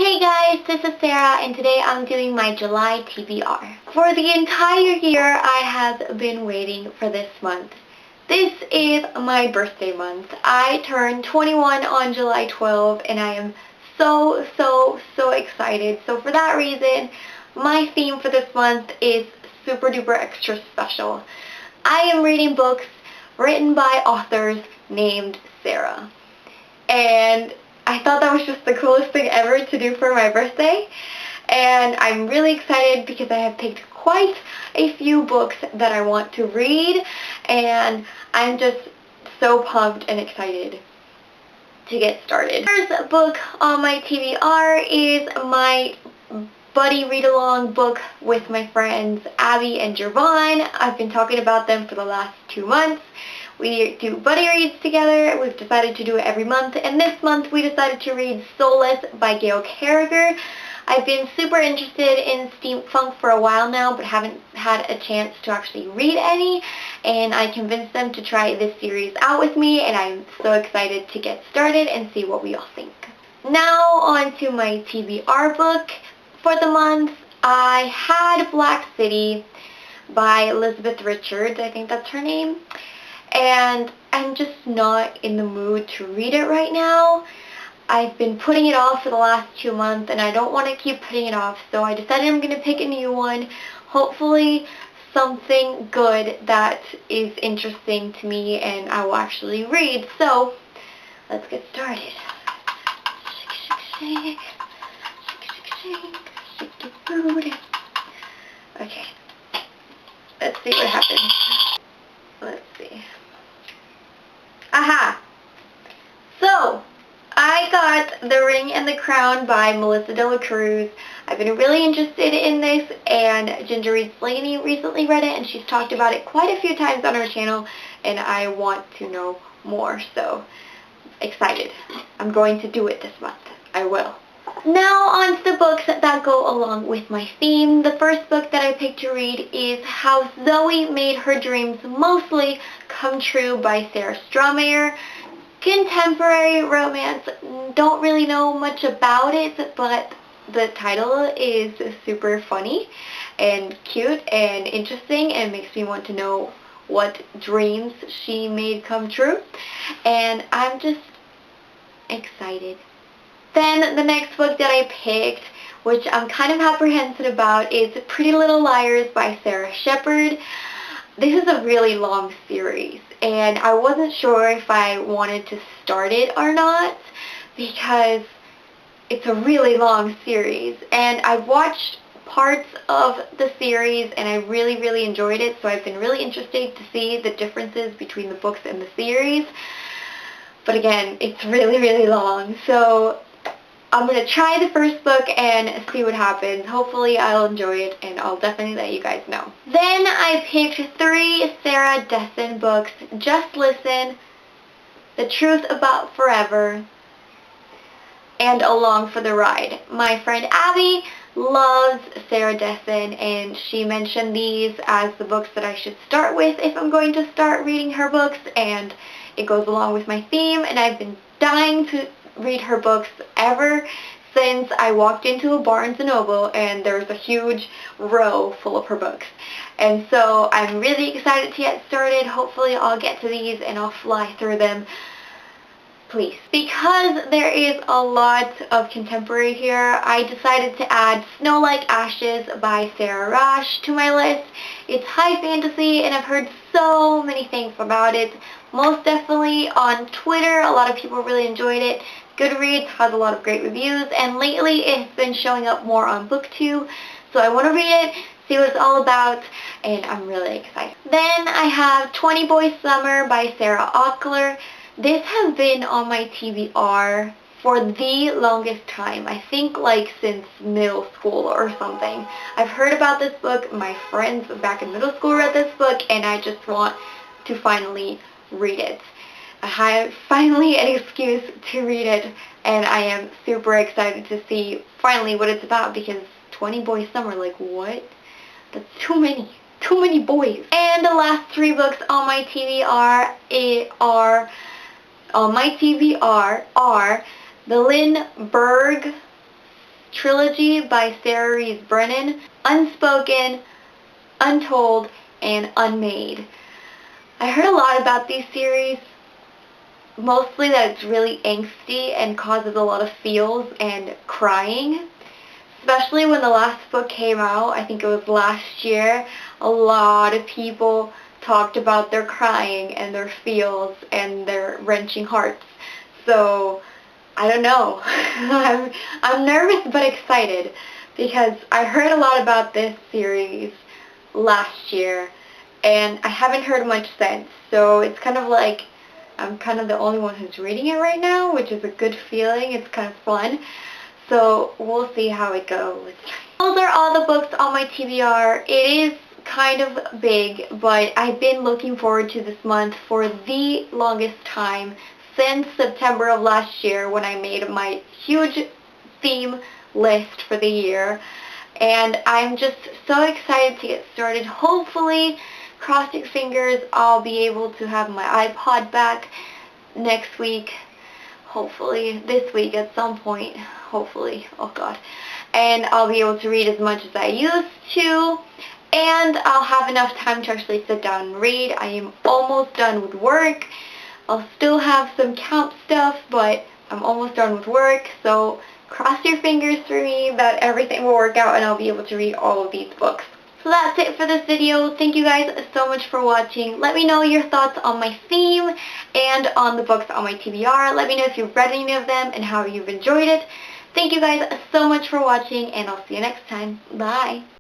Hey guys, this is Sarah and today I'm doing my July TBR. For the entire year I have been waiting for this month. This is my birthday month. I turned 21 on July 12th and I am so excited. So for that reason, my theme for this month is super duper extra special. I am reading books written by authors named Sara. And I thought that was just the coolest thing ever to do for my birthday. And I'm really excited because I have picked quite a few books that I want to read. And I'm just so pumped and excited to get started. The first book on my TBR is my buddy read-along book with my friends Abby and Jervon. I've been talking about them for the last 2 months. We do buddy reads together. We've decided to do it every month, and this month we decided to read Solace by Gail Carriger. I've been super interested in steampunk for a while now, but haven't had a chance to actually read any, and I convinced them to try this series out with me, and I'm so excited to get started and see what we all think. Now on to my TBR book for the month. I had Black City by Elizabeth Richards, I think that's her name. And I'm just not in the mood to read it right now. I've been putting it off for the last 2 months and I don't want to keep putting it off, so I decided I'm going to pick a new one. Hopefully something good that is interesting to me and I will actually read. So let's get started. Shake, shake your booty. Okay, let's see what happens. Let's see. Aha! So, I got The Ring and the Crown by Melissa de la Cruz. I've been really interested in this, and Ginger Reads Slaney recently read it, and she's talked about it quite a few times on her channel, and I want to know more, so excited. I'm going to do it this month. I will. Now on to the books that go along with my theme. The first book that I picked to read is How Zoe Made Her Dreams Mostly Come True by Sarah Strohmeyer. Contemporary romance. Don't really know much about it, but the title is super funny and cute and interesting and makes me want to know what dreams she made come true. And I'm just excited. Then the next book that I picked, which I'm kind of apprehensive about, is Pretty Little Liars by Shepard. This is a really long series, and I wasn't sure if I wanted to start it or not because it's a really long series, and I've watched parts of the series and I really enjoyed it, so I've been really interested to see the differences between the books and the series. But again, it's really long, so I'm going to try the first book and see what happens. Hopefully I'll enjoy it and I'll definitely let you guys know. Then I picked 3 Sarah Dessen books. Just Listen, The Truth About Forever, and Along for the Ride. My friend Abby loves Sarah Dessen and she mentioned these as the books that I should start with if I'm going to start reading her books, and it goes along with my theme, and I've been dying to read her books ever since I walked into a Barnes & Noble and there's a huge row full of her books. And so I'm really excited to get started. Hopefully I'll get to these and I'll fly through them. Please. Because there is a lot of contemporary here, I decided to add Snow Like Ashes by Sarah Rash to my list. It's high fantasy and I've heard so many things about it. Most definitely on Twitter, a lot of people really enjoyed it. Goodreads has a lot of great reviews, and lately it's been showing up more on BookTube, so I want to read it, see what it's all about, and I'm really excited. Then I have 20 Boy Summer by Sarah Ocular. This has been on my TBR for the longest time. I think like since middle school or something. I've heard about this book. My friends back in middle school read this book, and I just want to finally read it. I have finally an excuse to read it, and I am super excited to see finally what it's about, because 20 Boy Summer, like what? That's too many boys. And the last 3 books on my TBR are the Lynn Berg trilogy by Sara Brennan, Unspoken, Untold, and Unmade. I heard a lot about these series, mostly that it's really angsty and causes a lot of feels and crying. Especially when the last book came out, I think it was last year, a lot of people talked about their crying and their feels and their wrenching hearts. So, I don't know. I'm nervous but excited because I heard a lot about this series last year and I haven't heard much since. So it's kind of like I'm kind of the only one who's reading it right now, which is a good feeling. It's kind of fun. So we'll see how it goes. Those are all the books on my TBR. It is kind of big, but I've been looking forward to this month for the longest time since September of last year when I made my huge theme list for the year. And I'm just so excited to get started. Hopefully, cross your fingers, I'll be able to have my iPod back next week. Hopefully, this week at some point. Hopefully. Oh God. And I'll be able to read as much as I used to. And I'll have enough time to actually sit down and read. I am almost done with work. I'll still have some camp stuff, but I'm almost done with work. So cross your fingers for me that everything will work out and I'll be able to read all of these books. So that's it for this video. Thank you guys so much for watching. Let me know your thoughts on my theme and on the books on my TBR. Let me know if you've read any of them and how you've enjoyed it. Thank you guys so much for watching, and I'll see you next time. Bye!